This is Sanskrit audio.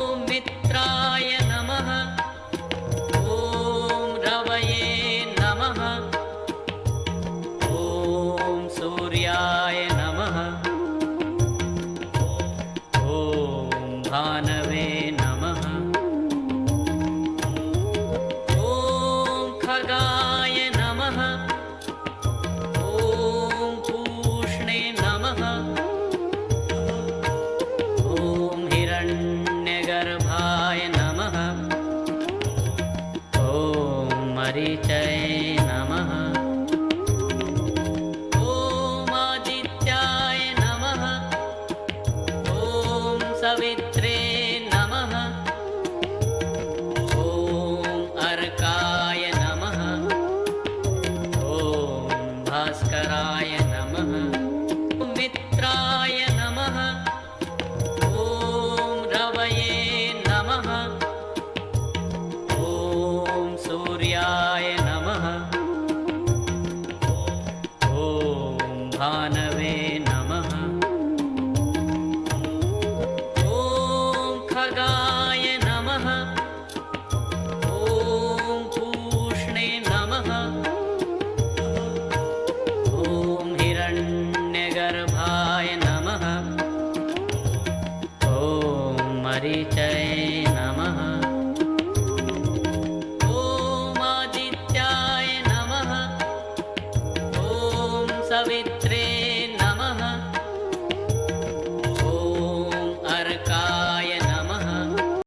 ॐ मित्राय नमः। ॐ रवये नमः। ॐ सूर्याय नमः। ॐ भानवे नमः। ॐ खगाय नमः। ॐ पूष्णे नमः। ॐ हिरण्यगर्भाय नमः। ॐ मरीचये नमः। ॐ आदित्याय नमः। ॐ सवित्रे नमः। ॐ अर्काय नमः। ॐ भास्कराय नमः। ॐ मित्राय नमः। ॐ रवये नमः। ॐ सूर्याय नमः। ॐ भानवे नमः। ॐ खगाय नमः। ॐ पूष्णे नमः। ॐ हिरण्यगर्भाय नमः। ॐ मरीचये नमः। ॐ आदित्याय नमः। ॐ सवित्रे